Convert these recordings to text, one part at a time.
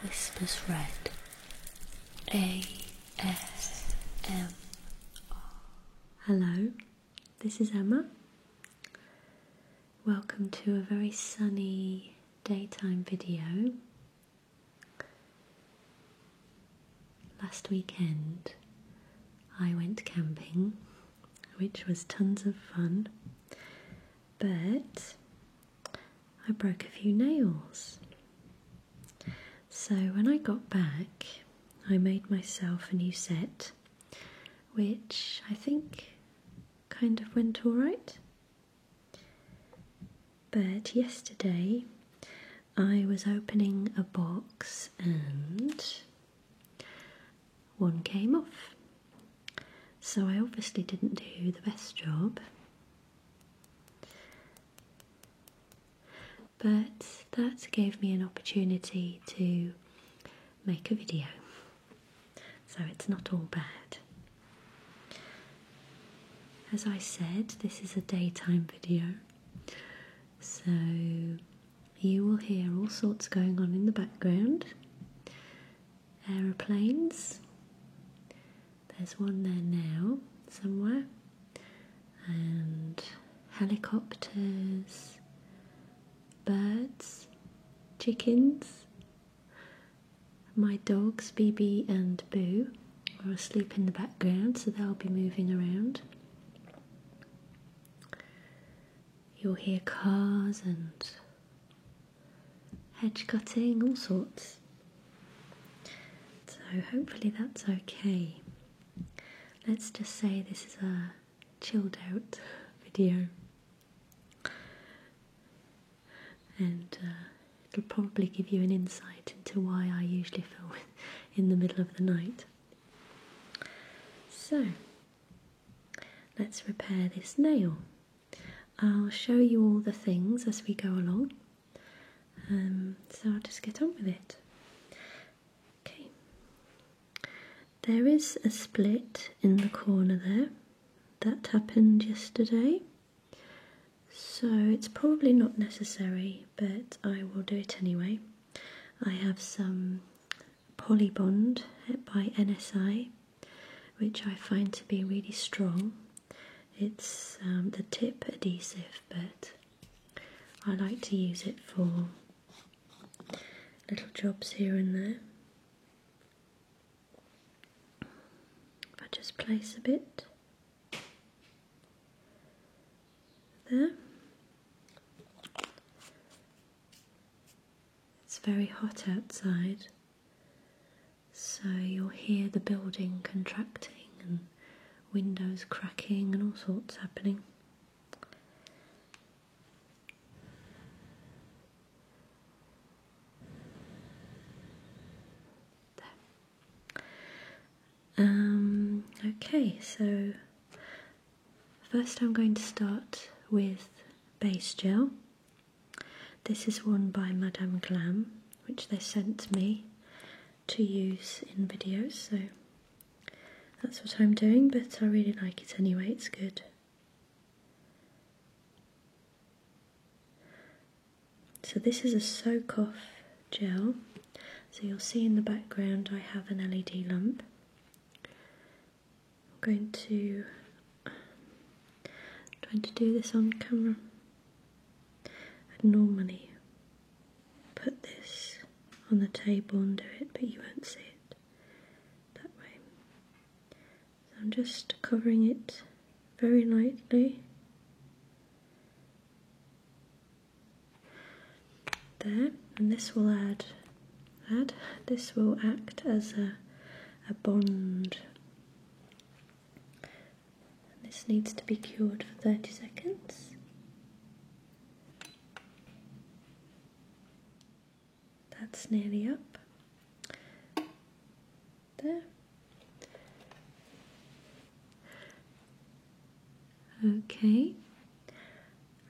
Whispers Red ASMR. Hello, this is Emma. Welcome to a very sunny daytime video. Last weekend I went camping, which was tons of fun, but I broke a few nails. So when I got back, I made myself a new set, which I think kind of went alright. But yesterday I was opening a box and one came off. So I obviously didn't do the best job. But that gave me an opportunity to make a video, so it's not all bad. As I said, this is a daytime video, so you will hear all sorts going on in the background. Aeroplanes, there's one there now somewhere, and helicopters, birds, chickens. My dogs, BB and Boo, are asleep in the background, so they'll be moving around. You'll hear cars and hedge cutting, all sorts. So hopefully that's okay. Let's just say this is a chilled out video. And it'll probably give you an insight into why I usually film in the middle of the night. So, let's repair this nail. I'll show you all the things as we go along, so I'll just get on with it. Okay, there is a split in the corner there. That happened yesterday. So it's probably not necessary, but I will do it anyway. I have some Polybond by NSI, which I find to be really strong. It's the tip adhesive, but I like to use it for little jobs here and there. If I just place a bit there. It's very hot outside, so you'll hear the building contracting and windows cracking and all sorts happening. Okay, so first I'm going to start with base gel. This is one by Madame Glam, which they sent me to use in videos, so that's what I'm doing, but I really like it anyway, it's good. So this is a soak off gel, so you'll see in the background I have an LED lamp. I'm trying to do this on camera. I'd normally put this on the table and do it, but you won't see it that way. So I'm just covering it very lightly. There, and this will this will act as a bond. This needs to be cured for 30 seconds. That's nearly up. There. Okay.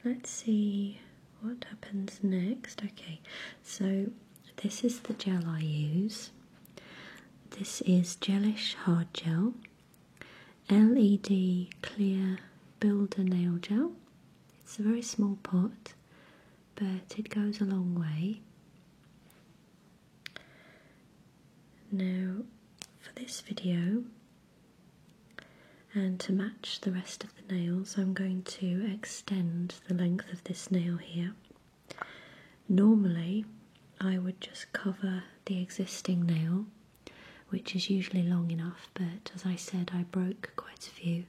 Let's see what happens next. Okay, so this is the gel I use. This is Gelish Hard Gel. LED Clear Builder Nail Gel. It's a very small pot, but it goes a long way. this video, and to match the rest of the nails, I'm going to extend the length of this nail here. Normally I would just cover the existing nail, which is usually long enough, but as I said, I broke quite a few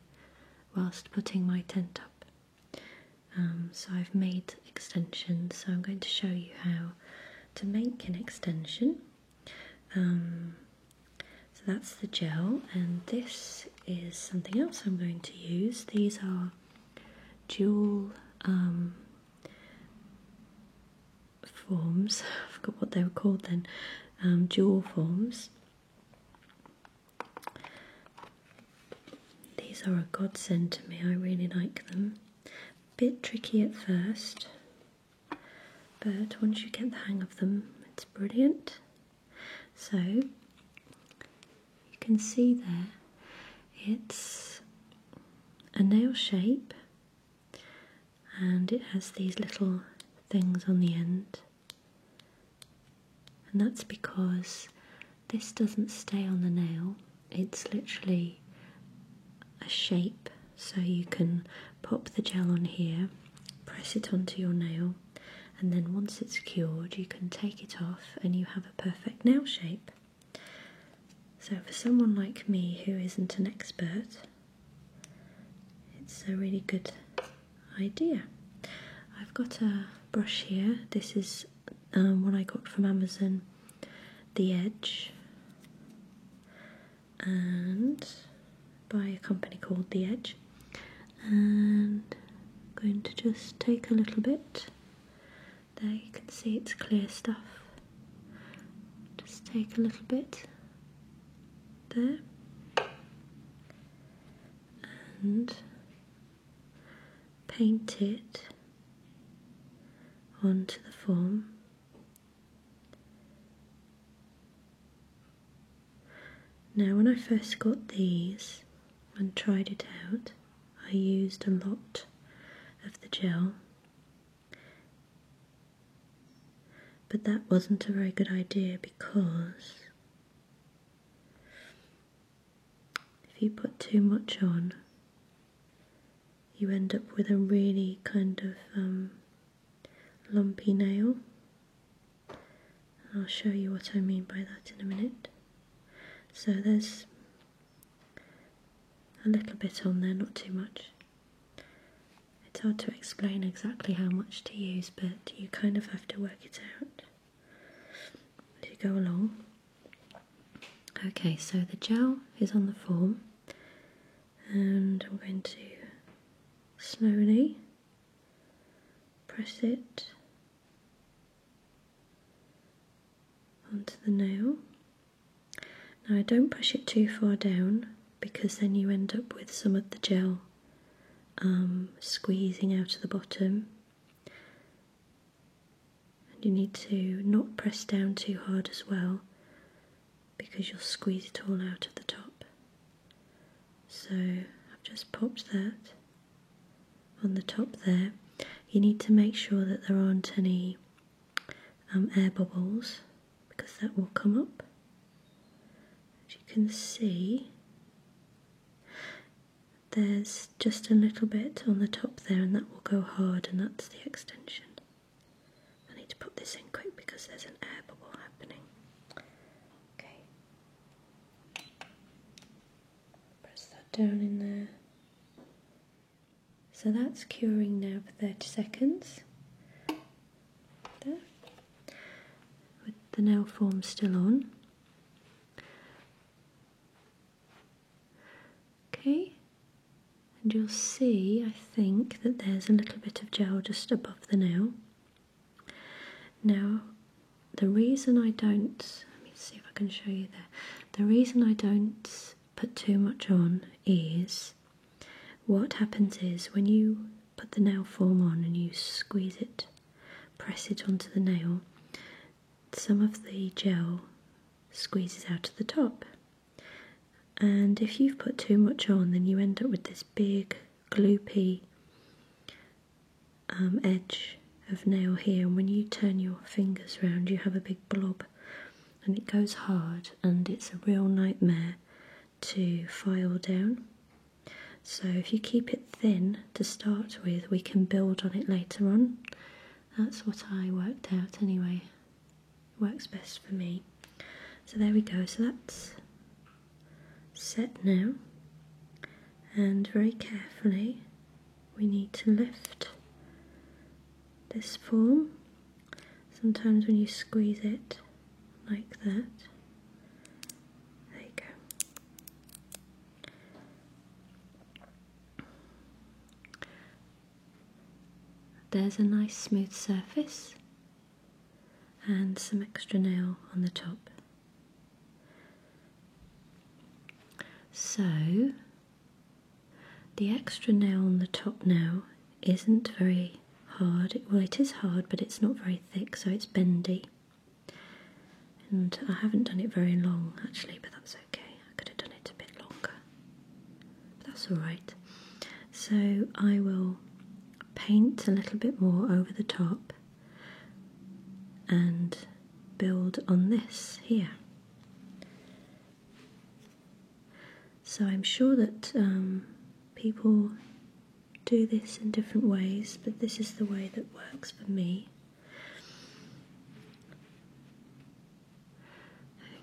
whilst putting my tent up. So I've made extensions, so I'm going to show you how to make an extension. So that's the gel, and this is something else I'm going to use. These are dual forms. I forgot what they were called then. Jewel forms. These are a godsend to me. I really like them. Bit tricky at first, but once you get the hang of them, it's brilliant. So you can see there, it's a nail shape, and it has these little things on the end, and that's because this doesn't stay on the nail. It's literally a shape, so you can pop the gel on here, press it onto your nail, and then once it's cured you can take it off and you have a perfect nail shape. So for someone like me who isn't an expert, it's a really good idea. I've got a brush here. This is one I got from Amazon, The Edge, and by a company called The Edge, and I'm going to just take a little bit. There you can see it's clear stuff. Just take a little bit there and paint it onto the form. Now when I first got these and tried it out, I used a lot of the gel, but that wasn't a very good idea, because if you put too much on, you end up with a really kind of lumpy nail. I'll show you what I mean by that in a minute. So there's a little bit on there, not too much. It's hard to explain exactly how much to use, but you kind of have to work it out as you go along. Okay, so the gel is on the form, and I'm going to slowly press it onto the nail. Now I don't push it too far down, because then you end up with some of the gel squeezing out of the bottom, and you need to not press down too hard as well, because you'll squeeze it all out of the top. So I've just popped that on the top there. You need to make sure that there aren't any air bubbles, because that will come up. As you can see, there's just a little bit on the top there, and that will go hard, and that's the extension. I need to put this in quick because there's an air bubble happening. Okay. Press that down in there. So that's curing now for 30 seconds. There. With the nail form still on. Okay. And you'll see, I think, that there's a little bit of gel just above the nail. Now, the reason I don't, let me see if I can show you there. The reason I don't put too much on is, what happens is when you put the nail form on and you squeeze it, press it onto the nail, some of the gel squeezes out of the top. And if you've put too much on, then you end up with this big gloopy edge of nail here, and when you turn your fingers round you have a big blob, and it goes hard, and it's a real nightmare to file down. So if you keep it thin to start with, we can build on it later on. That's what I worked out anyway. Works best for me. So there we go, so that's set now. And very carefully we need to lift this form. Sometimes when you squeeze it like that, there you go. There's a nice smooth surface and some extra nail on the top. So the extra nail on the top now isn't very hard. Well, it is hard, but it's not very thick, so it's bendy. And I haven't done it very long actually, but that's okay. I could have done it a bit longer, but that's alright. So I will paint a little bit more over the top and build on this here. So I'm sure that people do this in different ways, but this is the way that works for me.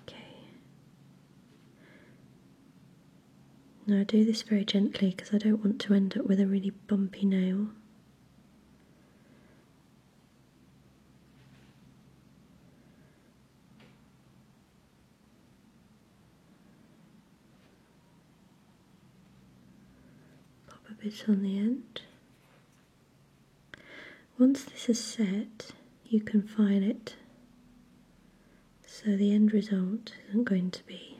Okay. Now I do this very gently because I don't want to end up with a really bumpy nail. A bit on the end. Once this is set, you can file it so the end result isn't going to be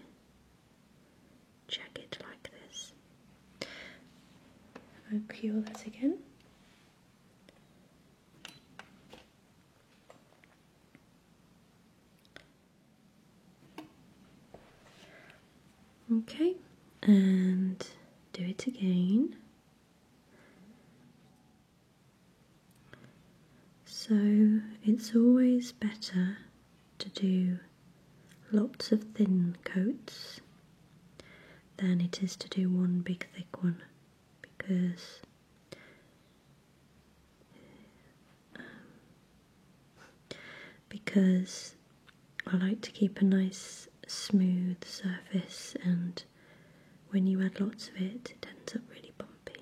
jagged like this. I'll cure that again. Okay, and do it again. So it's always better to do lots of thin coats than it is to do one big thick one, because I like to keep a nice smooth surface, and when you add lots of it, it ends up really bumpy.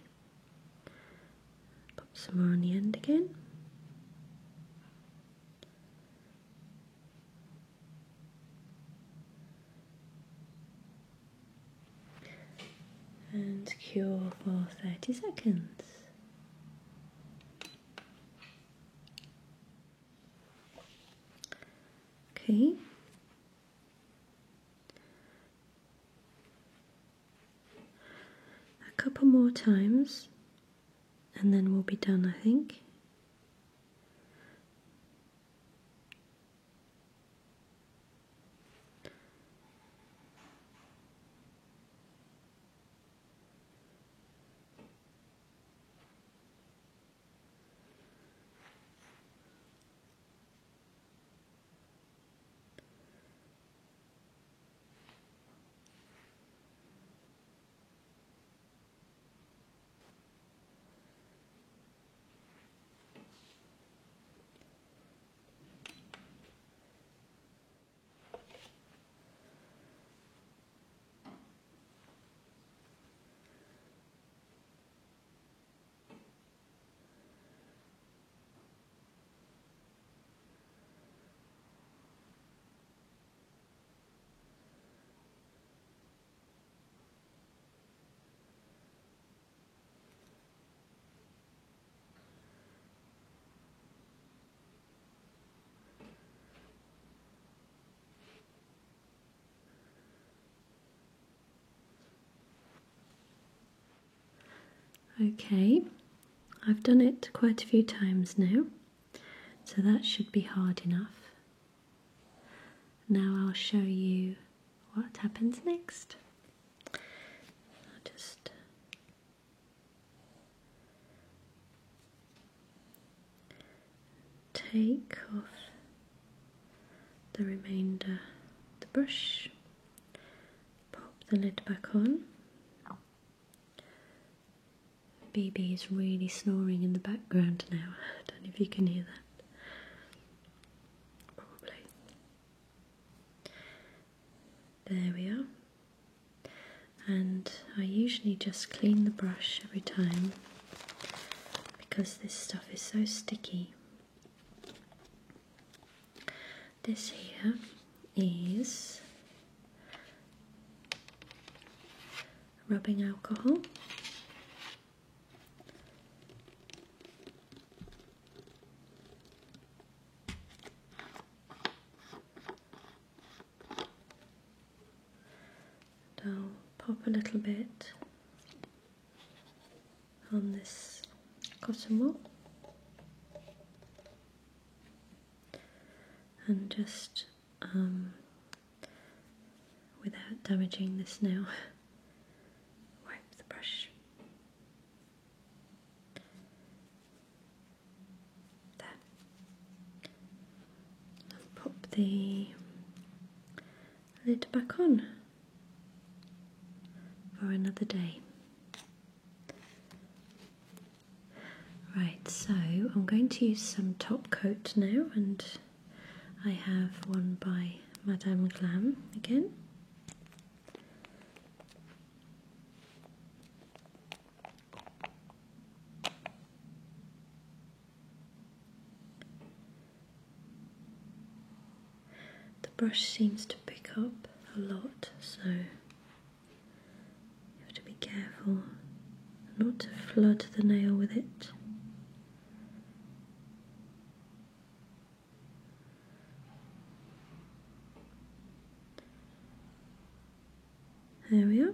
Pop some more on the end again. And cure for 30 seconds. Okay. A couple more times and then we'll be done, I think. Okay, I've done it quite a few times now, so that should be hard enough. Now I'll show you what happens next. I'll just take off the remainder of the brush, pop the lid back on. BB is really snoring in the background now. I don't know if you can hear that. Probably. There we are. And I usually just clean the brush every time because this stuff is so sticky. This here is rubbing alcohol. And I'll pop a little bit on this cotton wool and just without damaging this nail, wipe the brush. There. And pop the lid back on for another day. Right, so I'm going to use some top coat now, and I have one by Madame Glam again. The brush seems to pick up a lot, so you have to be careful not to flood the nail with it. There we are.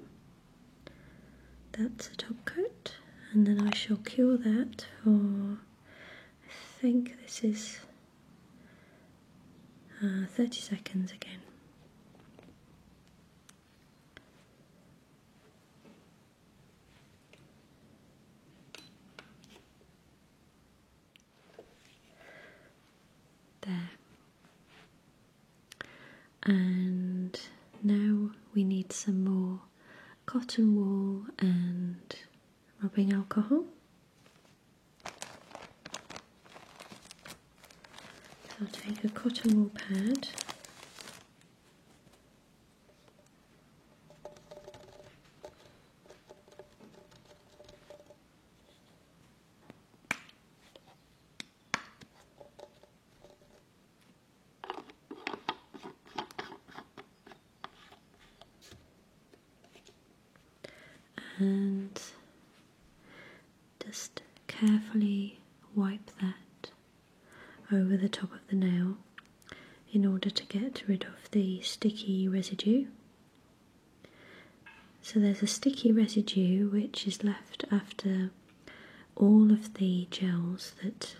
That's the top coat, and then I shall cure that for, I think this is 30 seconds again. There. And now we need some more cotton wool and rubbing alcohol. So I'll take a cotton wool pad . And just carefully wipe that over the top of the nail in order to get rid of the sticky residue. So there's a sticky residue which is left after all of the gels that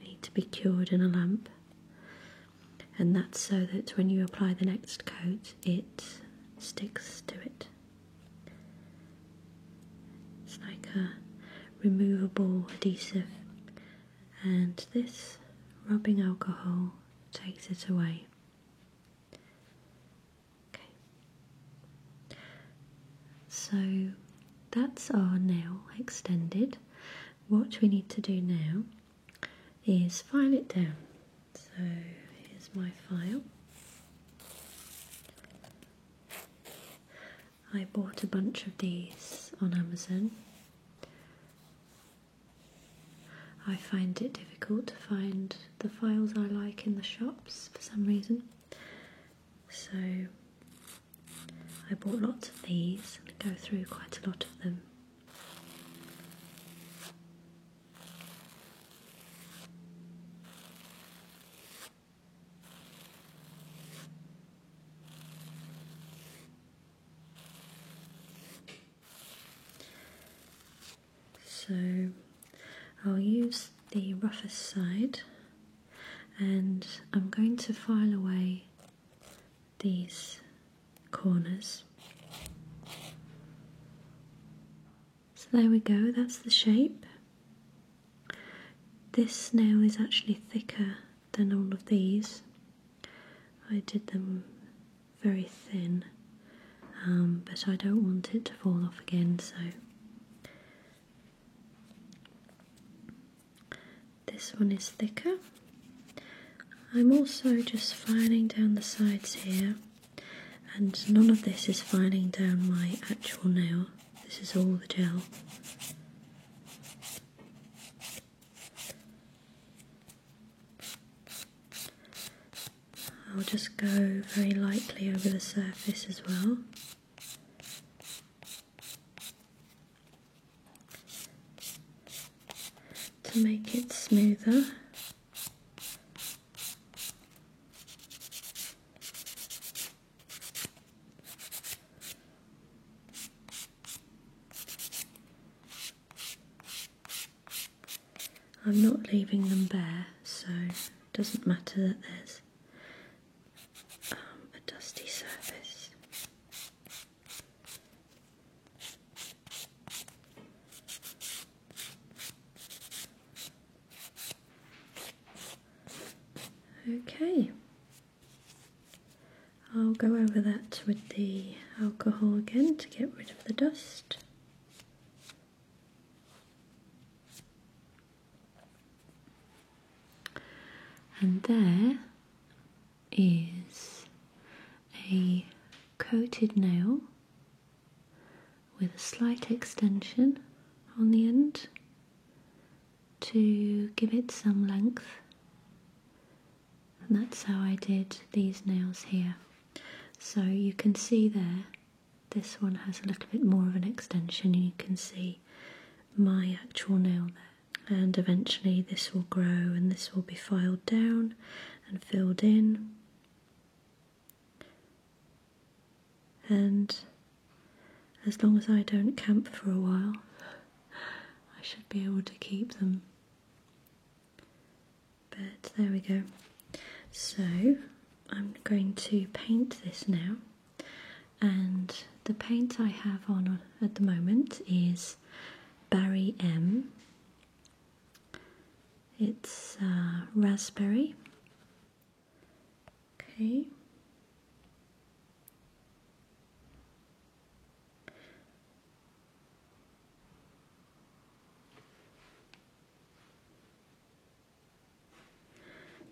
need to be cured in a lamp, and that's so that when you apply the next coat it sticks to it. It's like a removable adhesive, and this rubbing alcohol takes it away. Okay. So that's our nail extended. What we need to do now is file it down. So here's my file. I bought a bunch of these on Amazon. I find it difficult to find the files I like in the shops for some reason. So I bought lots of these and go through quite a lot of them. So I'll use the roughest side, and I'm going to file away these corners. So there we go, that's the shape. This nail is actually thicker than all of these. I did them very thin but I don't want it to fall off again, so this one is thicker. I'm also just filing down the sides here, and none of this is filing down my actual nail. This is all the gel. I'll just go very lightly over the surface as well. To make it smoother. I'm not leaving them bare, so it doesn't matter that there's a dusty surface. Okay, I'll go over that with the alcohol again to get rid of the dust. And there is a coated nail with a slight extension on the end to give it some length. And that's how I did these nails here. So you can see there, this one has a little bit more of an extension, and you can see my actual nail there. And eventually this will grow and this will be filed down and filled in. And as long as I don't camp for a while, I should be able to keep them. But there we go. So I'm going to paint this now, and the paint I have on at the moment is Barry M. It's raspberry. Okay.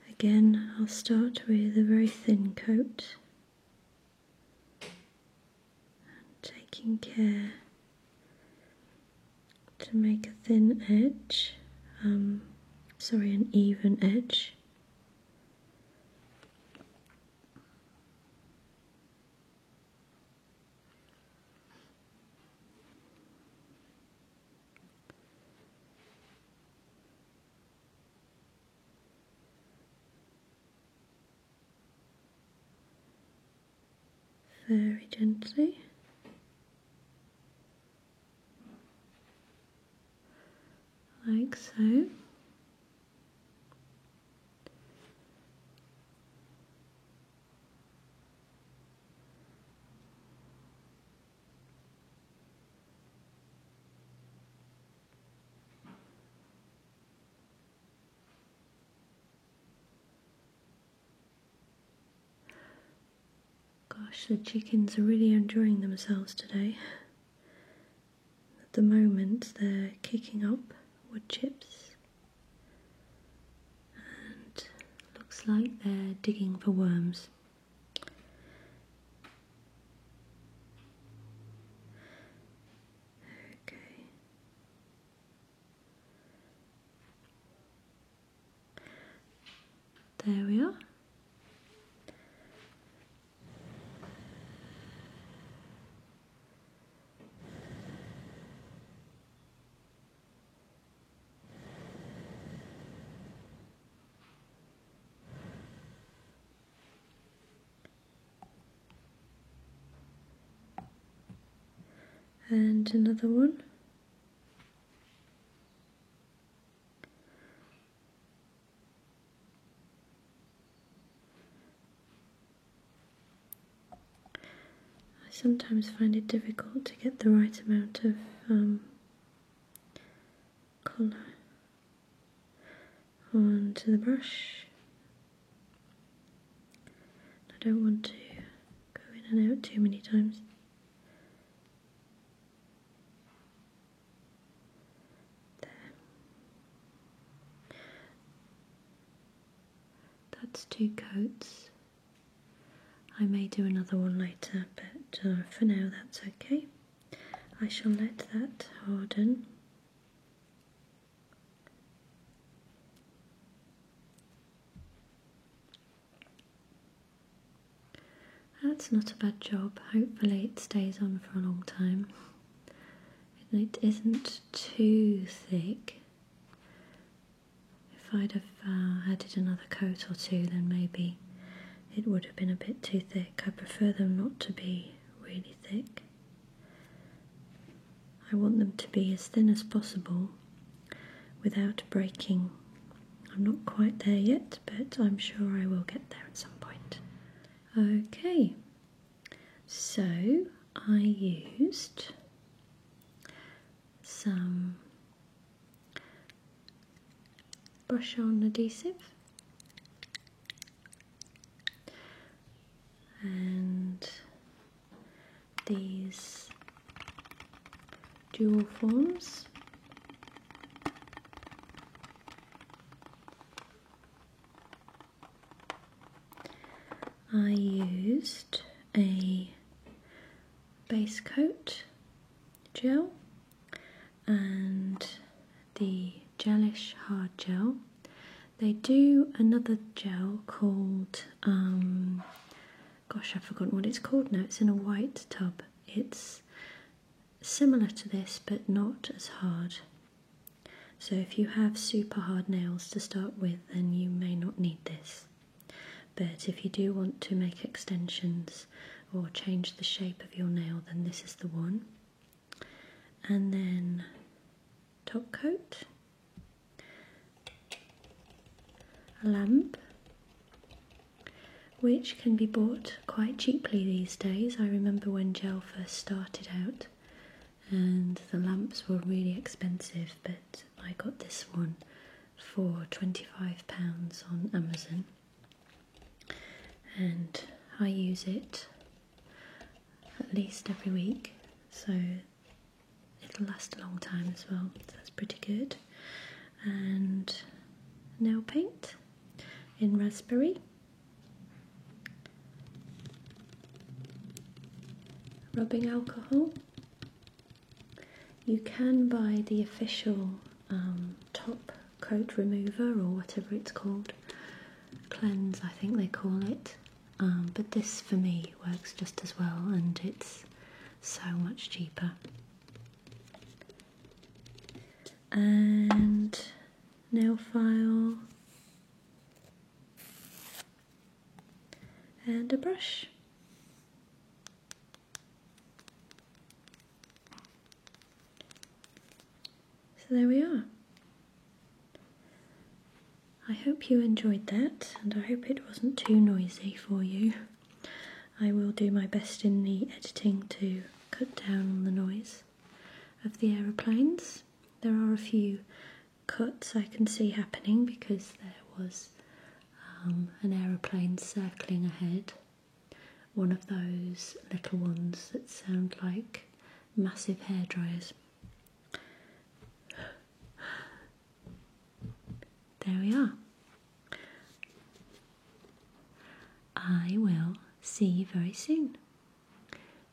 Again, I'll start with a very thin coat, and taking care to make a thin edge, an even edge. Very gently. Like so. Gosh, the chickens are really enjoying themselves today. At the moment they're kicking up wood chips, and looks like they're digging for worms. Okay. There we are. And another one. I sometimes find it difficult to get the right amount of colour onto the brush. I don't want to go in and out too many times. 2 coats. I may do another one later, but for now that's okay. I shall let that harden. That's not a bad job. Hopefully it stays on for a long time. It isn't too thick. If I'd have added another coat or two, then maybe it would have been a bit too thick. I prefer them not to be really thick. I want them to be as thin as possible without breaking. I'm not quite there yet, but I'm sure I will get there at some point. Okay, so I used some brush on adhesive and these dual forms. I used a base coat gel and the Gelish hard gel. They do another gel called, gosh, I've forgotten what it's called now. It's in a white tub. It's similar to this but not as hard. So if you have super hard nails to start with, then you may not need this. But if you do want to make extensions or change the shape of your nail, then this is the one. And then top coat, a lamp, which can be bought quite cheaply these days. I remember when gel first started out and the lamps were really expensive, but I got this one for £25 on Amazon. And I use it at least every week, so it'll last a long time as well, so that's pretty good. And nail paint in raspberry, rubbing alcohol. You can buy the official top coat remover or whatever it's called, cleanse I think they call it. But this for me works just as well, and it's so much cheaper. And nail file and a brush. So there we are. I hope you enjoyed that, and I hope it wasn't too noisy for you. I will do my best in the editing to cut down on the noise of the aeroplanes. There are a few cuts I can see happening because there was an aeroplane circling ahead. One of those little ones that sound like massive hairdryers. There we are. I will see you very soon.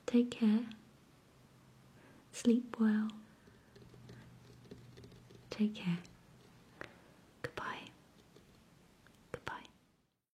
Take care. Sleep well. Take care.